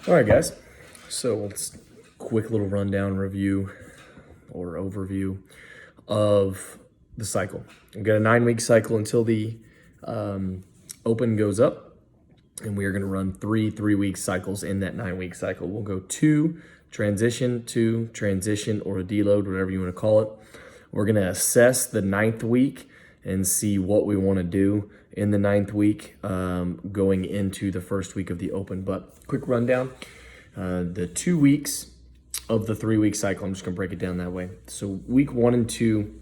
All right, guys. So let's quick little rundown review or overview of the cycle. We've got a 9-week cycle until the open goes up, and we are going to run three 3-week cycles in that 9-week cycle. We'll go two transition, or a deload, whatever you want to call it. We're going to assess the 9th week and see what we want to do in the 9th week going into the first week of the open. But quick rundown, the 2 weeks of the 3-week cycle, I'm just going to break it down that way. So week 1 and 2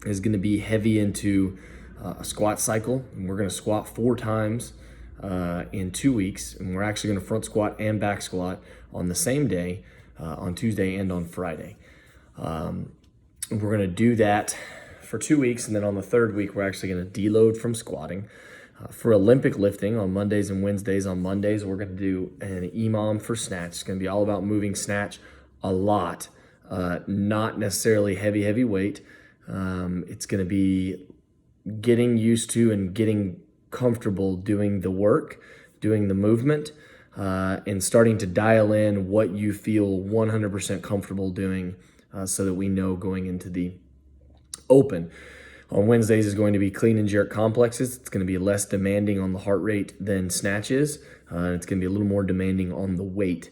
is going to be heavy into a squat cycle, and we're going to squat 4 times in 2 weeks, and we're actually going to front squat and back squat on the same day, on Tuesday and on Friday. We're going to do that for 2 weeks, and then on the 3rd week, we're actually going to deload from squatting. For Olympic lifting on Mondays and Wednesdays, on Mondays, we're going to do an EMOM for snatch. It's going to be all about moving snatch a lot, not necessarily heavy weight. It's going to be getting used to and getting comfortable doing the work, doing the movement, and starting to dial in what you feel 100% comfortable doing so that we know going into the open. On Wednesdays is going to be clean and jerk complexes. It's going to be less demanding on the heart rate than snatches. It's going to be a little more demanding on the weight,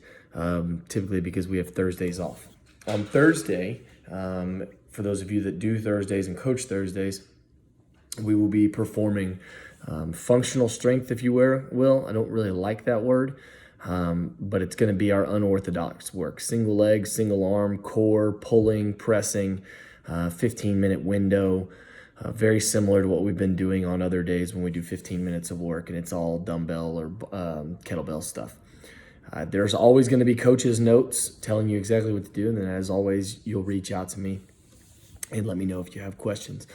typically because we have Thursdays off. On Thursday, for those of you that do Thursdays and coach Thursdays, we will be performing functional strength, if you will. I don't really like that word, but it's going to be our unorthodox work. Single leg, single arm, core, pulling, pressing, 15-minute window, very similar to what we've been doing on other days when we do 15 minutes of work, and it's all dumbbell or kettlebell stuff. There's always going to be coach's notes telling you exactly what to do, and then as always, you'll reach out to me and let me know if you have questions.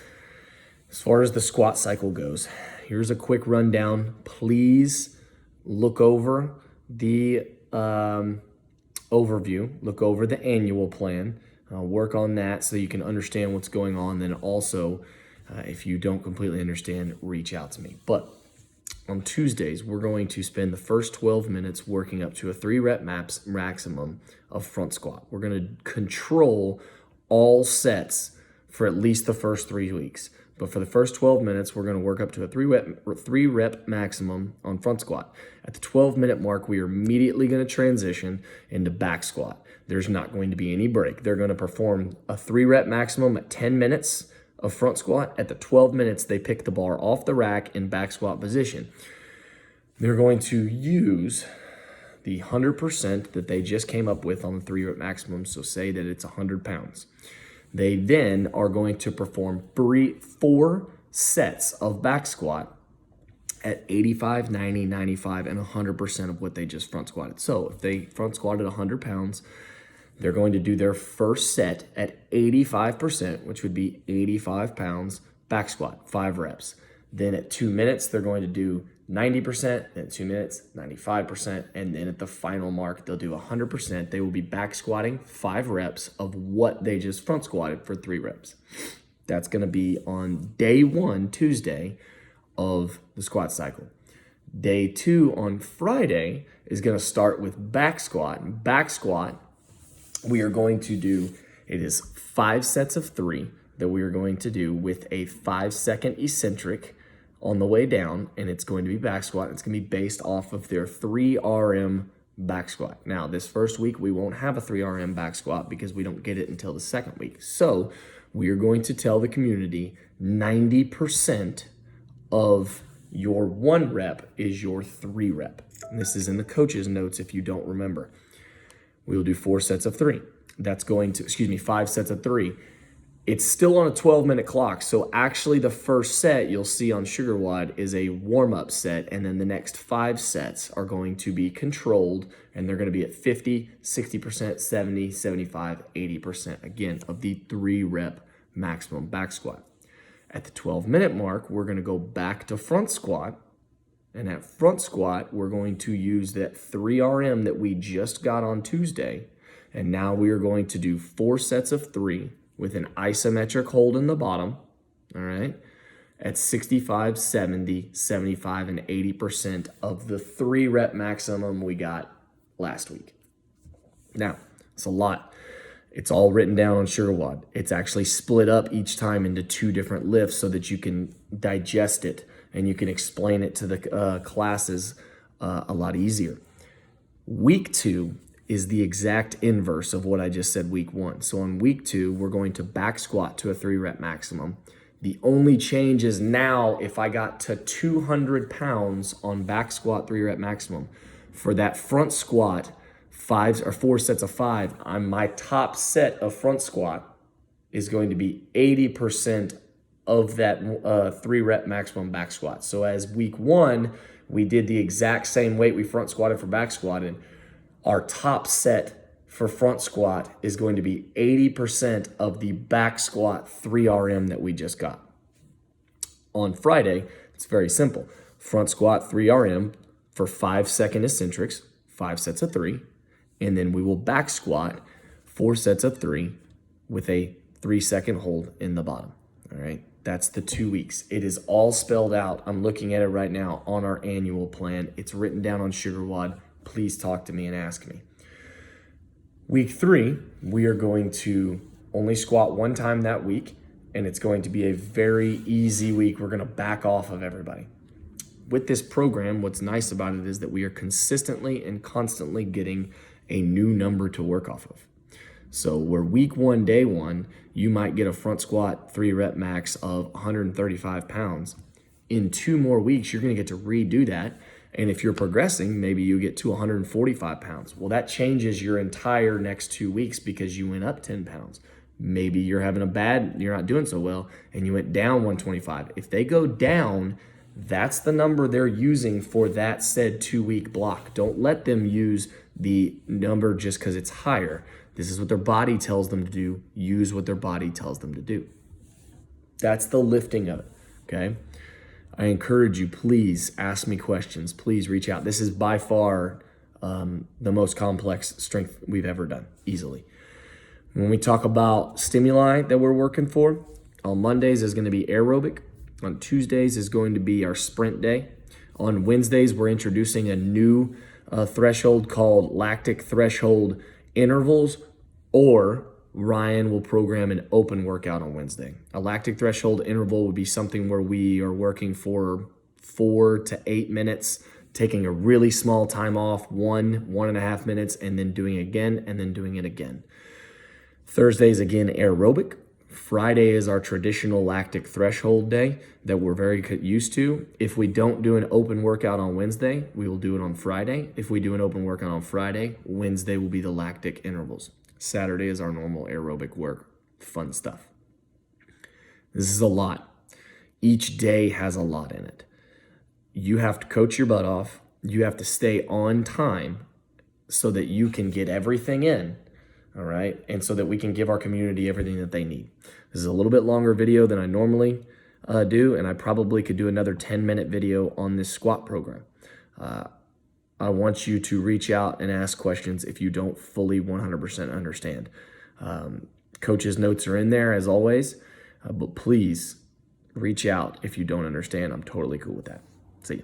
As far as the squat cycle goes, here's a quick rundown. Please look over the overview, look over the annual plan, work on that so you can understand what's going on. Then also, if you don't completely understand, reach out to me. But on Tuesdays, we're going to spend the first 12 minutes working up to a 3-rep maximum of front squat. We're going to control all sets for at least the first 3 weeks. But for the first 12 minutes, we're going to work up to a 3-rep maximum on front squat. At the 12-minute mark, we are immediately going to transition into back squat. There's not going to be any break. They're going to perform a 3-rep maximum at 10 minutes of front squat. At the 12 minutes, they pick the bar off the rack in back squat position. They're going to use the 100% that they just came up with on the 3-rep maximum. So say that it's 100 pounds. They then are going to perform 4 sets of back squat at 85, 90, 95, and 100% of what they just front squatted. So if they front squatted 100 pounds, they're going to do their first set at 85%, which would be 85 pounds back squat, 5 reps. Then at 2 minutes, they're going to do 90%, then 2 minutes, 95%, and then at the final mark, they'll do 100%. They will be back squatting 5 reps of what they just front squatted for 3 reps. That's going to be on day 1, Tuesday, of the squat cycle. Day 2 on Friday is going to start with back squat. Back squat, we are going to do, it is 5 sets of 3 that we are going to do with a 5-second eccentric on the way down, and it's going to be back squat. It's going to be based off of their 3RM back squat. Now, this first week, we won't have a 3RM back squat because we don't get it until the second week. So we are going to tell the community 90% of your 1 rep is your 3 rep. And this is in the coach's notes if you don't remember. We will do 4 sets of 3. That's going to, 5 sets of 3. It's still on a 12-minute clock, so actually the first set you'll see on SugarWOD is a warm-up set, and then the next 5 sets are going to be controlled, and they're going to be at 50, 60%, 70, 75, 80%, again, of the 3-rep maximum back squat. At the 12-minute mark, we're going to go back to front squat, and at front squat, we're going to use that 3RM that we just got on Tuesday, and now we are going to do 4 sets of 3 with an isometric hold in the bottom, all right, at 65, 70, 75, and 80% of the 3-rep maximum we got last week. Now, it's a lot. It's all written down on SugarWOD. It's actually split up each time into 2 different lifts so that you can digest it and you can explain it to the classes a lot easier. Week 2 is the exact inverse of what I just said week 1. So on week 2, we're going to back squat to a 3-rep maximum. The only change is now if I got to 200 pounds on back squat 3-rep maximum, for that front squat, 4 sets of 5, on my top set of front squat is going to be 80% of that 3-rep maximum back squat. So as week 1, we did the exact same weight we front squatted for back squatted. Our top set for front squat is going to be 80% of the back squat 3RM that we just got. On Friday, it's very simple. Front squat 3RM for 5-second eccentrics, 5 sets of 3. And then we will back squat 4 sets of 3 with a 3-second hold in the bottom. All right, that's the 2 weeks. It is all spelled out. I'm looking at it right now on our annual plan. It's written down on SugarWOD. Please talk to me and ask me. Week 3, we are going to only squat 1 time that week, and it's going to be a very easy week. We're going to back off of everybody. With this program, what's nice about it is that we are consistently and constantly getting a new number to work off of. So where week 1, day 1, you might get a front squat 3-rep max of 135 pounds. In 2 more weeks, you're going to get to redo that. And if you're progressing, maybe you get to 145 pounds. Well, that changes your entire next 2 weeks because you went up 10 pounds. Maybe you're you're not doing so well, and you went down 125. If they go down, that's the number they're using for that said 2-week block. Don't let them use the number just because it's higher. This is what their body tells them to do. Use what their body tells them to do. That's the lifting of it, okay? I encourage you, please ask me questions. Please reach out. This is by far the most complex strength we've ever done, easily. When we talk about stimuli that we're working for, on Mondays is going to be aerobic. On Tuesdays is going to be our sprint day. On Wednesdays, we're introducing a new threshold called lactic threshold intervals, or Ryan will program an open workout on Wednesday. A lactic threshold interval would be something where we are working for 4 to 8 minutes, taking a really small time off, 1.5 minutes, and then doing it again, and then doing it again. Thursdays, again, aerobic. Friday is our traditional lactic threshold day that we're very used to. If we don't do an open workout on Wednesday, we will do it on Friday. If we do an open workout on Friday, Wednesday will be the lactic intervals. Saturday is our normal aerobic work, fun stuff. This is a lot. Each day has a lot in it. You have to coach your butt off. You have to stay on time so that you can get everything in, all right? And so that we can give our community everything that they need. This is a little bit longer video than I normally do, and I probably could do another 10-minute video on this squat program. I want you to reach out and ask questions if you don't fully 100% understand. Coach's notes are in there as always, but please reach out if you don't understand. I'm totally cool with that. See you.